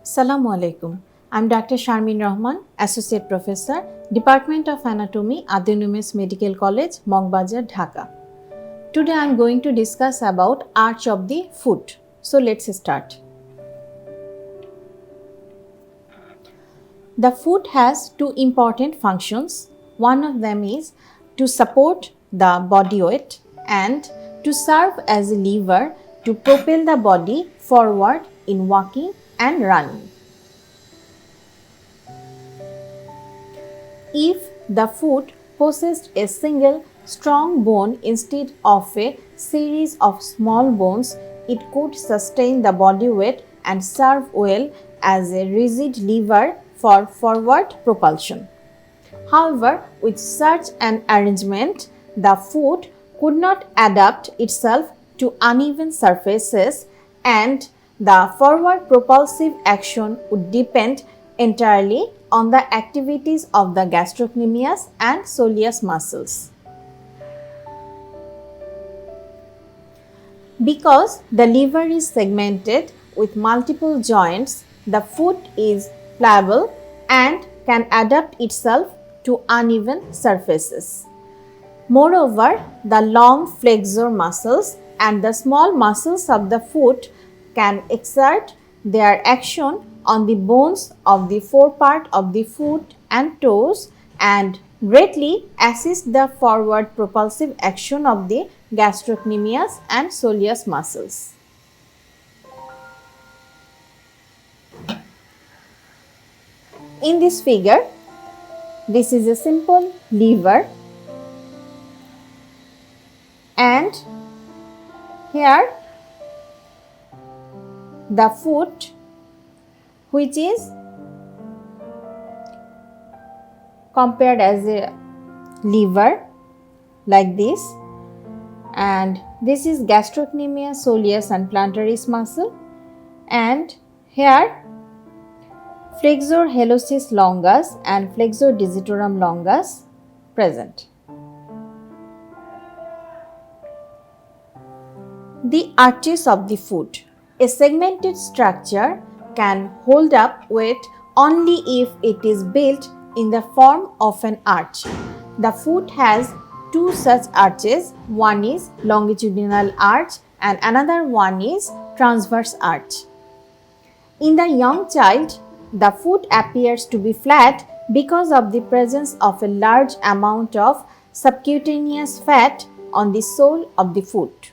Assalamu alaikum. I'm Dr. Sharmin Rahman, Associate Professor, Department of Anatomy, Adunumis Medical College, Mogbazar, Dhaka. Today I'm going to discuss about arch of the foot. So let's start. The foot has two important functions. One of them is to support the body weight and to serve as a lever to propel the body forward in walking and running. If the foot possessed a single strong bone instead of a series of small bones, it could sustain the body weight and serve well as a rigid lever for forward propulsion. However, with such an arrangement, the foot could not adapt itself to uneven surfaces and the forward propulsive action would depend entirely on the activities of the gastrocnemius and soleus muscles. Because the lever is segmented with multiple joints, the foot is pliable and can adapt itself to uneven surfaces. Moreover, the long flexor muscles and the small muscles of the foot can exert their action on the bones of the forepart of the foot and toes and greatly assist the forward propulsive action of the gastrocnemius and soleus muscles. In this figure, this is a simple lever and here the foot, which is compared as a lever like this, and this is gastrocnemius, soleus and plantaris muscle, and here flexor hallucis longus and flexor digitorum longus present. The arches of the foot. A segmented structure can hold up weight only if it is built in the form of an arch. The foot has two such arches. One is longitudinal arch and another one is transverse arch. In the young child, the foot appears to be flat because of the presence of a large amount of subcutaneous fat on the sole of the foot.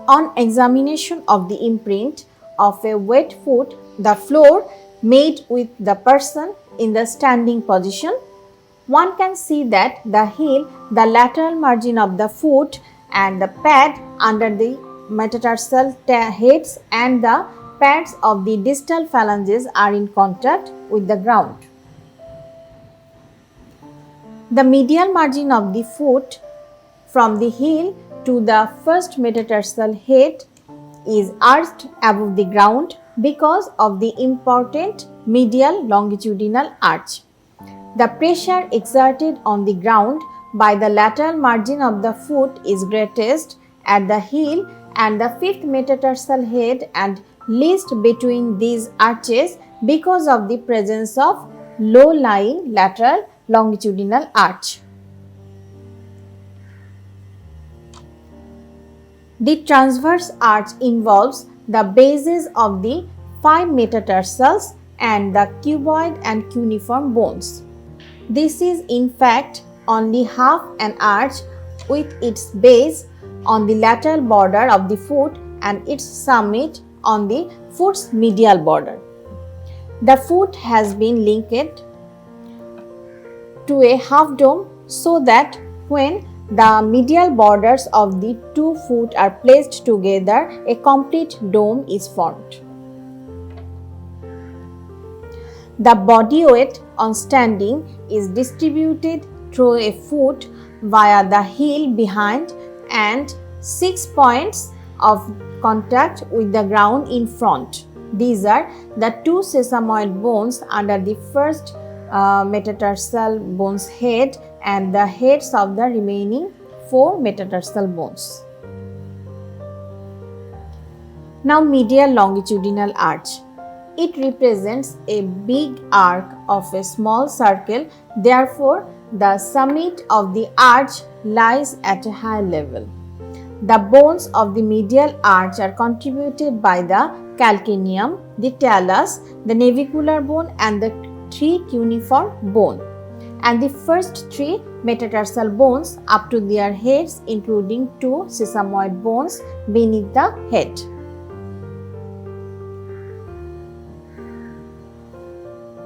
On examination of the imprint of a wet foot, the floor made with the person in the standing position, one can see that the heel, the lateral margin of the foot and the pad under the metatarsal heads and the pads of the distal phalanges are in contact with the ground. The medial margin of the foot from the heel to the first metatarsal head is arched above the ground because of the important medial longitudinal arch. The pressure exerted on the ground by the lateral margin of the foot is greatest at the heel and the fifth metatarsal head and least between these arches because of the presence of low-lying lateral longitudinal arch. The transverse arch involves the bases of the 5 metatarsals and the cuboid and cuneiform bones. This is in fact only half an arch with its base on the lateral border of the foot and its summit on the foot's medial border. The foot has been linked to a half dome so that when the medial borders of the two foot are placed together, a complete dome is formed. The body weight on standing is distributed through a foot via the heel behind and 6 points of contact with the ground in front. These are the two sesamoid bones under the first metatarsal bone's head and the heads of the remaining 4 metatarsal bones. Now medial longitudinal arch. It represents a big arc of a small circle, therefore the summit of the arch lies at a high level. The bones of the medial arch are contributed by the calcaneum, the talus, the navicular bone and the 3 cuneiform bone, and the first 3 metatarsal bones up to their heads, including 2 sesamoid bones beneath the head.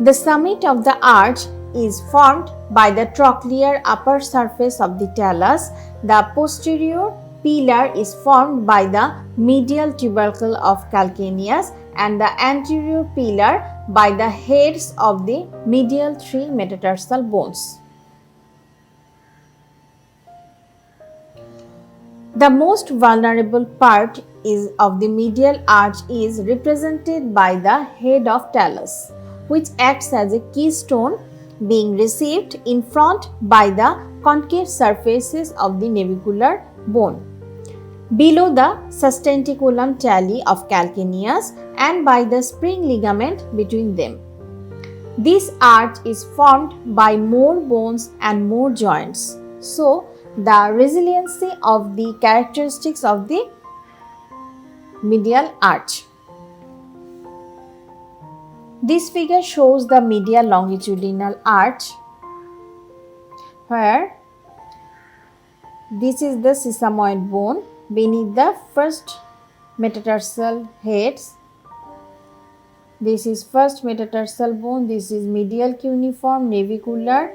The summit of the arch is formed by the trochlear upper surface of the talus. The posterior pillar is formed by the medial tubercle of calcaneus and the anterior pillar by the heads of the medial 3 metatarsal bones. The most vulnerable part of the medial arch is represented by the head of talus, which acts as a keystone, being received in front by the concave surfaces of the navicular bone, below the sustentaculum tali of calcaneus and by the spring ligament between them. This arch is formed by more bones and more joints. So, the resiliency of the characteristics of the medial arch. This figure shows the medial longitudinal arch, where this is the sesamoid bone beneath the first metatarsal heads. This is first metatarsal bone, this is medial cuneiform, navicular,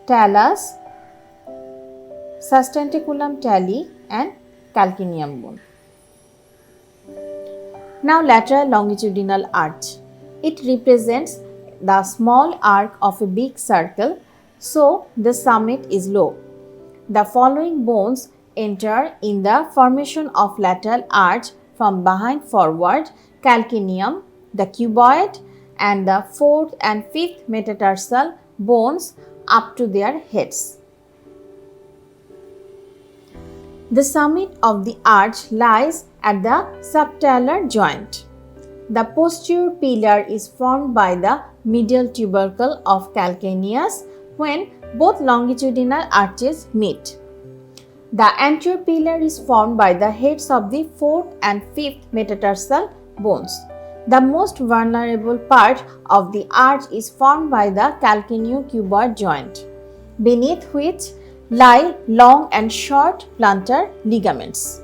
talus, sustentaculum tali and calcaneum bone. Now lateral longitudinal arch. It represents the small arc of a big circle, so the summit is low. The following bones enter in the formation of lateral arch from behind forward: calcaneum, the cuboid and the 4th and 5th metatarsal bones up to their heads. The summit of the arch lies at the subtalar joint. The posterior pillar is formed by the medial tubercle of calcaneus when both longitudinal arches meet. The anterior pillar is formed by the heads of the 4th and 5th metatarsal bones. The most vulnerable part of the arch is formed by the calcaneo-cuboid joint, beneath which lie long and short plantar ligaments.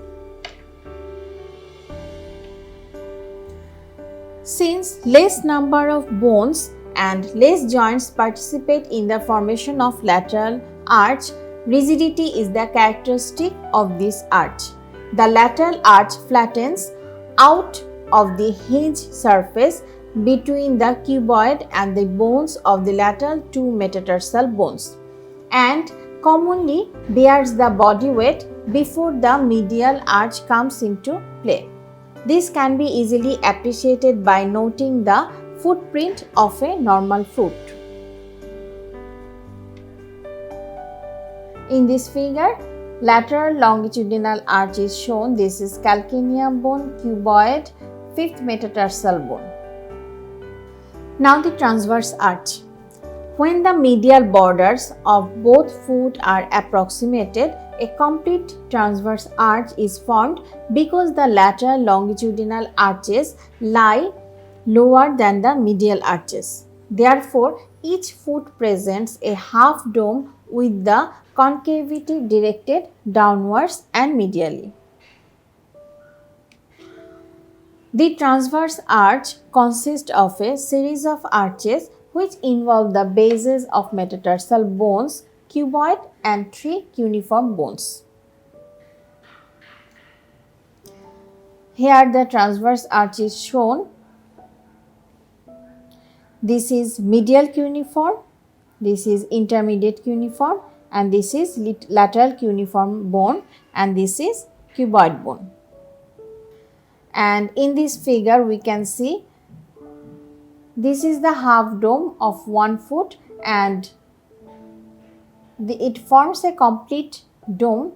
Since less number of bones and less joints participate in the formation of lateral arch, rigidity is the characteristic of this arch. The lateral arch flattens out of the hinge surface between the cuboid and the bones of the lateral 2 metatarsal bones and commonly bears the body weight before the medial arch comes into play. This can be easily appreciated by noting the footprint of a normal foot. In this figure, lateral longitudinal arch is shown. This is calcaneum bone, cuboid, 5th metatarsal bone. Now the transverse arch. When the medial borders of both foot are approximated, a complete transverse arch is formed because the lateral longitudinal arches lie lower than the medial arches. Therefore, each foot presents a half dome with the concavity directed downwards and medially. The transverse arch consists of a series of arches which involve the bases of metatarsal bones, cuboid and 3 cuneiform bones. Here the transverse arch is shown. This is medial cuneiform, this is intermediate cuneiform and this is lateral cuneiform bone and this is cuboid bone. And in this figure we can see this is the half dome of one foot and it forms a complete dome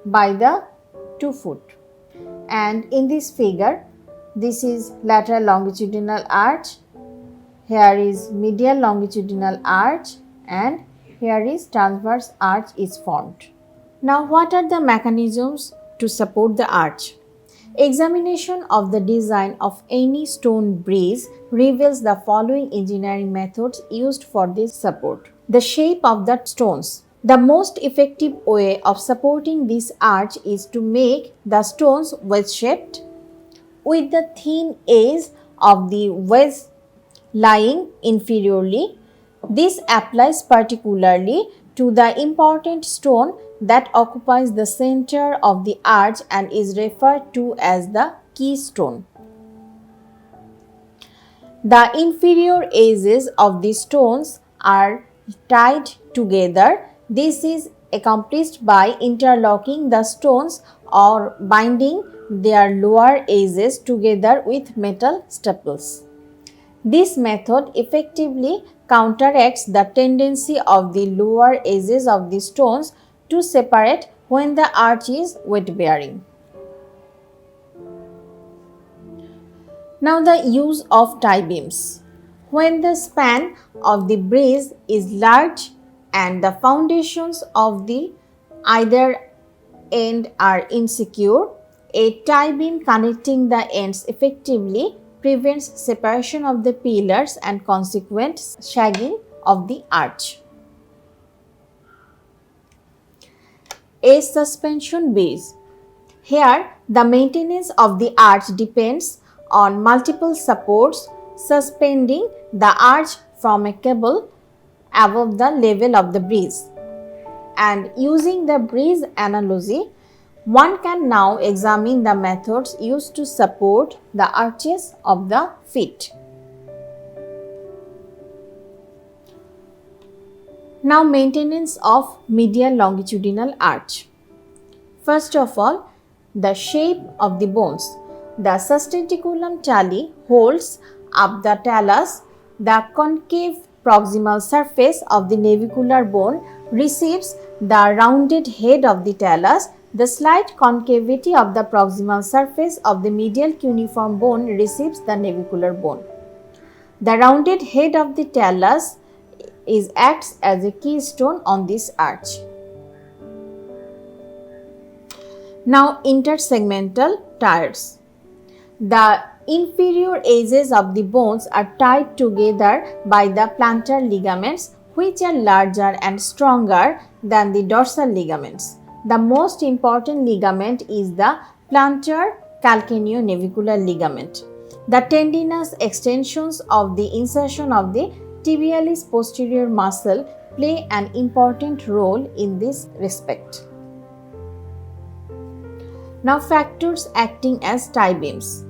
by the 2 foot. And in this figure, this is lateral longitudinal arch, here is medial longitudinal arch, and here is transverse arch is formed. Now, what are the mechanisms to support the arch? Examination of the design of any stone bridge reveals the following engineering methods used for this support. The shape of the stones. The most effective way of supporting this arch is to make the stones wedge-shaped, with the thin edge of the wedge lying inferiorly. This applies particularly to the important stone that occupies the center of the arch and is referred to as the keystone. The inferior edges of the stones are tied together. This is accomplished by interlocking the stones or binding their lower edges together with metal staples. This method effectively counteracts the tendency of the lower edges of the stones to separate when the arch is weight bearing. Now, the use of tie beams. When the span of the bridge is large and the foundations of the either end are insecure, a tie beam connecting the ends effectively prevents separation of the pillars and consequent sagging of the arch. A suspension base. Here, the maintenance of the arch depends on multiple supports suspending the arch from a cable above the level of the bridge. And using the bridge analogy, one can now examine the methods used to support the arches of the feet. Now, maintenance of medial longitudinal arch. First of all, the shape of the bones. The sustentaculum tali holds up the talus. The concave proximal surface of the navicular bone receives the rounded head of the talus. The slight concavity of the proximal surface of the medial cuneiform bone receives the navicular bone. The rounded head of the talus acts as a keystone on this arch. Now, intersegmental tears. The inferior edges of the bones are tied together by the plantar ligaments, which are larger and stronger than the dorsal ligaments. The most important ligament is the plantar calcaneonavicular ligament. The tendinous extensions of the insertion of the tibialis posterior muscle play an important role in this respect. Now, factors acting as tie beams.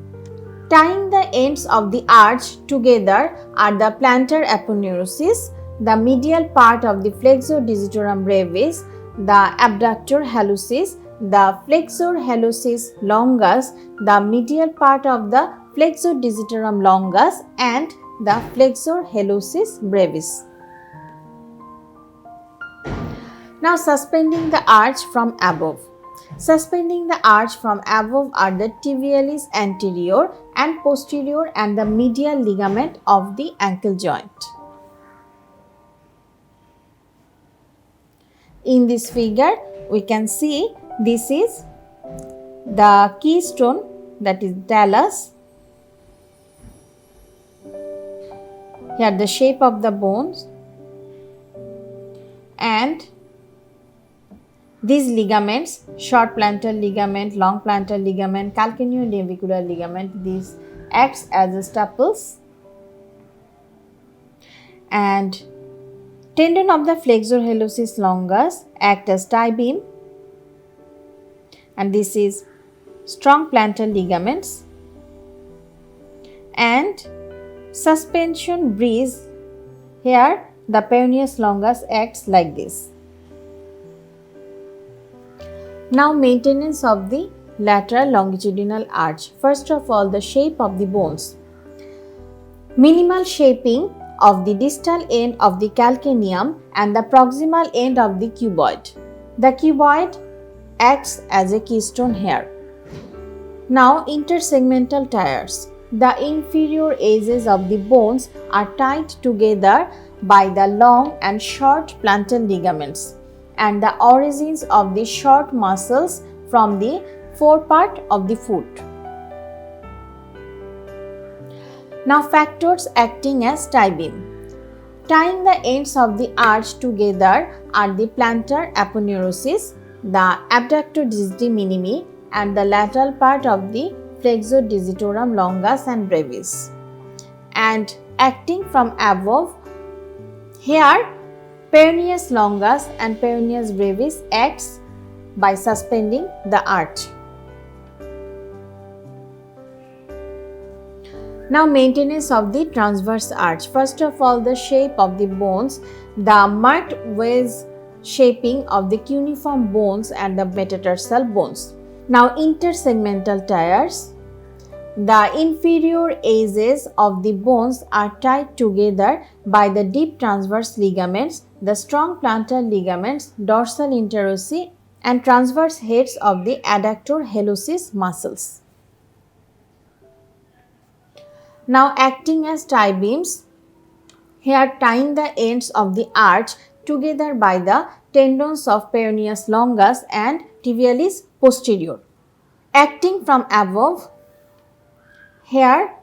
Tying the ends of the arch together are the plantar aponeurosis, the medial part of the flexor digitorum brevis, the abductor hallucis, the flexor hallucis longus, the medial part of the flexor digitorum longus, and the flexor hallucis brevis. Now, suspending the arch from above. Suspending the arch from above are the tibialis anterior and posterior and the medial ligament of the ankle joint. In this figure, we can see this is the keystone, that is talus. Here the shape of the bones, and these ligaments, short plantar ligament, long plantar ligament, calcaneonavicular ligament, these acts as staples, and tendon of the flexor hallucis longus act as tie beam, and this is strong plantar ligaments, and suspension bridge, here the peroneus longus acts like this. Now, maintenance of the lateral longitudinal arch. First of all, the shape of the bones. Minimal shaping of the distal end of the calcaneum and the proximal end of the cuboid. The cuboid acts as a keystone here. Now, intersegmental tears. The inferior edges of the bones are tied together by the long and short plantar ligaments and the origins of the short muscles from the forepart of the foot. Now, factors acting as tie beam. Tying the ends of the arch together are the plantar aponeurosis, the abductor digiti minimi, and the lateral part of the flexor digitorum longus and brevis. And acting from above, here peroneus longus and peroneus brevis acts by suspending the arch. Now, maintenance of the transverse arch. First of all, the shape of the bones, the marked wedge shaping of the cuneiform bones and the metatarsal bones. Now, intersegmental tears. The inferior edges of the bones are tied together by the deep transverse ligaments, the strong plantar ligaments, dorsal interossei, and transverse heads of the adductor hallucis muscles. Now, acting as tie beams, here tying the ends of the arch together by the tendons of peroneus longus and tibialis posterior. Acting from above, here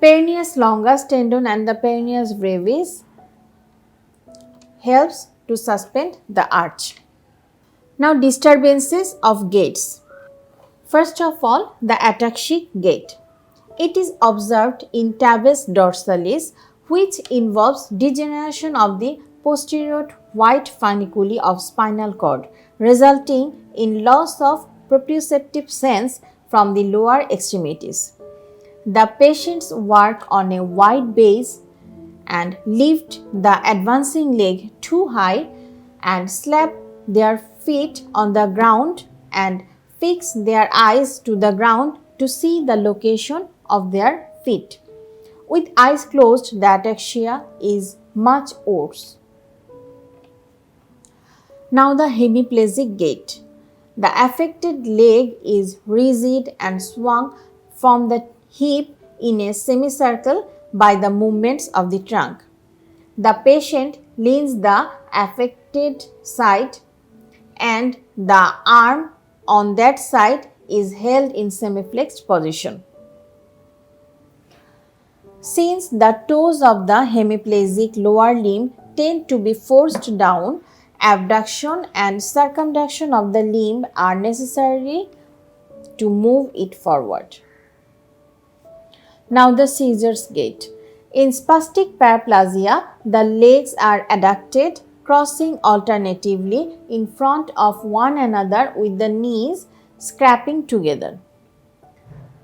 peroneus longus tendon and the peroneus brevis helps to suspend the arch. Now, disturbances of gaits. First of all, the ataxic gait. It is observed in tabes dorsalis, which involves degeneration of the posterior white funiculi of spinal cord, resulting in loss of proprioceptive sense from the lower extremities. The patients work on a wide base and lift the advancing leg too high and slap their feet on the ground and fix their eyes to the ground to see the location of their feet. With eyes closed, the ataxia is much worse. Now, the hemiplegic gait. The affected leg is rigid and swung from the hip in a semicircle by the movements of the trunk. The patient leans the affected side and the arm on that side is held in semiflexed position. Since the toes of the hemiplegic lower limb tend to be forced down, abduction and circumduction of the limb are necessary to move it forward. Now, the scissors gait. In spastic paraplasia, the legs are adducted, crossing alternatively in front of one another with the knees scraping together.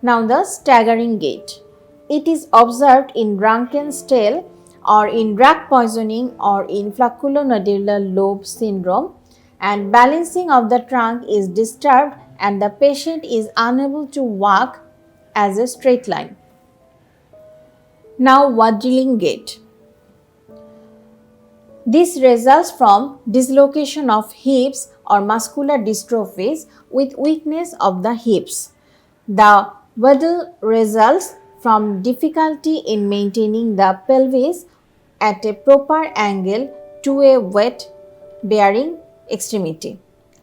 Now, the staggering gait. It is observed in drunken stele or in drug poisoning or in flacculonodular lobe syndrome, and balancing of the trunk is disturbed and the patient is unable to walk as a straight line. Now, waddling gait. This results from dislocation of hips or muscular dystrophies with weakness of the hips. The waddle results from difficulty in maintaining the pelvis at a proper angle to a weight bearing extremity,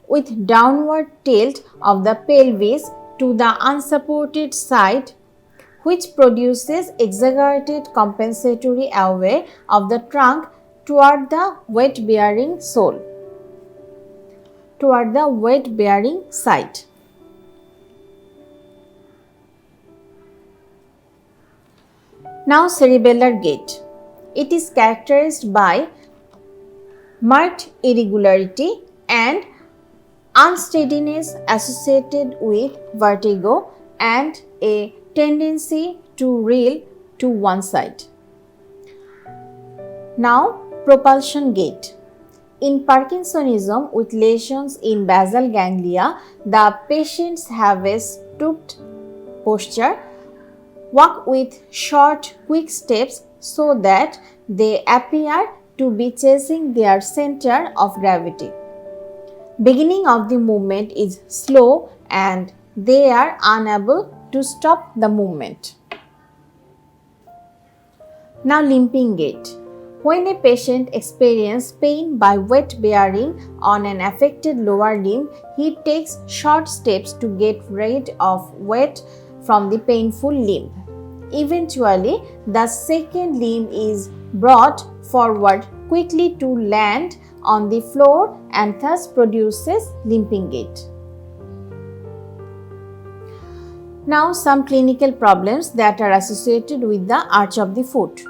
with downward tilt of the pelvis to the unsupported side, which produces exaggerated compensatory away of the trunk toward the weight bearing sole, toward the weight bearing side. Now, cerebellar gait. It is characterized by marked irregularity and unsteadiness associated with vertigo and a tendency to reel to one side. Now, propulsion gait. In Parkinsonism with lesions in basal ganglia, the patients have a stooped posture, walk with short, quick steps so that they appear to be chasing their center of gravity. Beginning of the movement is slow and they are unable to stop the movement. Now limping gait. When a patient experiences pain by weight bearing on an affected lower limb, he takes short steps to get rid of weight from the painful limb. Eventually, the second limb is brought forward quickly to land on the floor and thus produces limping gait. Now some clinical problems that are associated with the arch of the foot.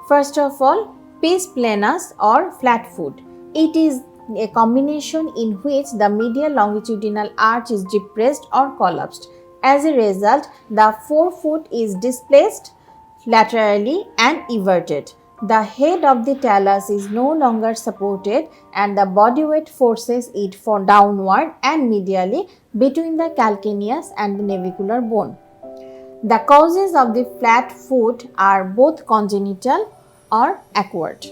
First of all, pes planus or flat foot. It is a combination in which the medial longitudinal arch is depressed or collapsed. As a result, the forefoot is displaced laterally and everted. The head of the talus is no longer supported and the body weight forces it for downward and medially between the calcaneus and the navicular bone. The causes of the flat foot are both congenital or acquired.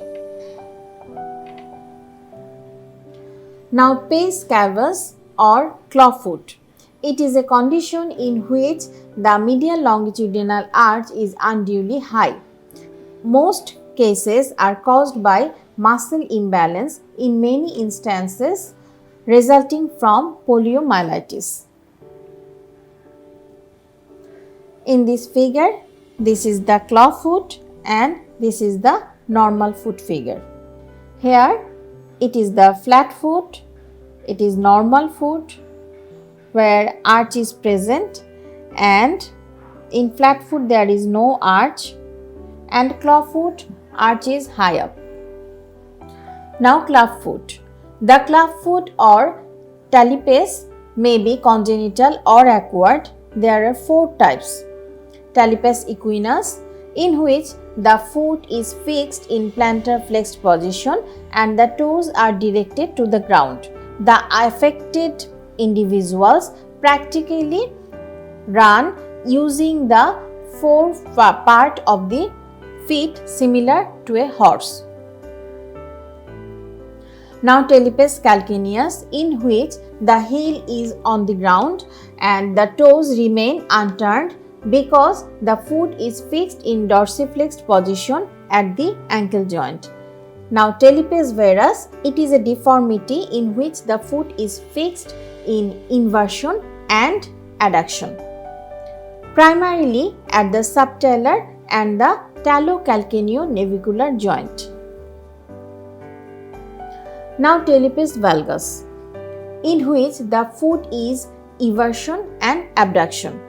Now pes cavus or clawfoot. It is a condition in which the medial longitudinal arch is unduly high. Most cases are caused by muscle imbalance, in many instances resulting from poliomyelitis. In this figure, this is the clawfoot and this is the normal foot figure. Here it is the flat foot, it is normal foot where arch is present, and in flat foot there is no arch, and clawfoot arch is high up. Now clubfoot. The clubfoot or talipes may be congenital or acquired. There are 4 types. Talipes equinus, in which the foot is fixed in plantar flexed position and the toes are directed to the ground. The affected individuals practically run using the fore part of the feet similar to a horse. Now talipes calcaneus, in which the heel is on the ground and the toes remain unturned because the foot is fixed in dorsiflexed position at the ankle joint. Now talipes varus, it is a deformity in which the foot is fixed in inversion and adduction, primarily at the subtalar and the talocalcaneo-navicular joint. Now talipes valgus, in which the foot is eversion and abduction.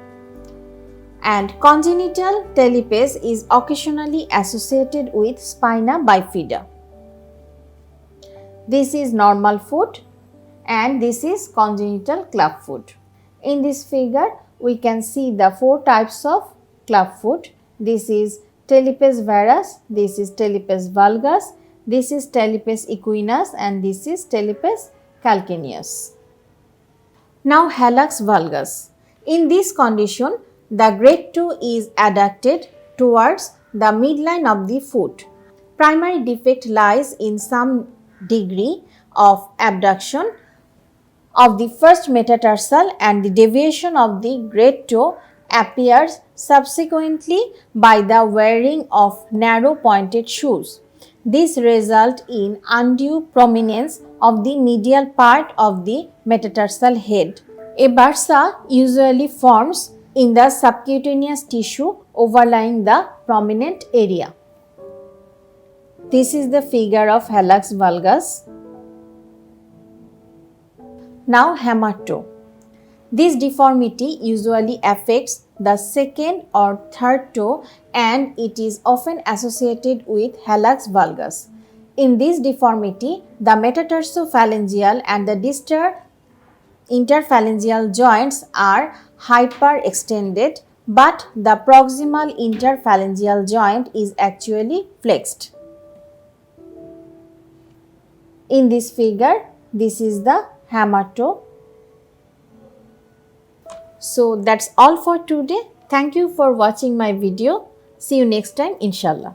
And congenital talipes is occasionally associated with spina bifida. This is normal foot and this is congenital clubfoot. In this figure, we can see the 4 types of clubfoot. This is talipes varus, this is talipes valgus, this is talipes equinus, and this is talipes calcaneus. Now hallux valgus. In this condition, the great toe is adducted towards the midline of the foot. Primary defect lies in some degree of abduction of the first metatarsal, and the deviation of the great toe appears subsequently by the wearing of narrow pointed shoes. This results in undue prominence of the medial part of the metatarsal head. A bursa usually forms in the subcutaneous tissue overlying the prominent area. This is the figure of hallux valgus. Now hammer toe. This deformity usually affects the second or third toe and it is often associated with hallux valgus. In this deformity, the metatarsophalangeal and the distal interphalangeal joints are hyperextended, but the proximal interphalangeal joint is actually flexed. In this figure, this is the hammer toe. So that's all for today. Thank you for watching my video. See you next time, inshallah.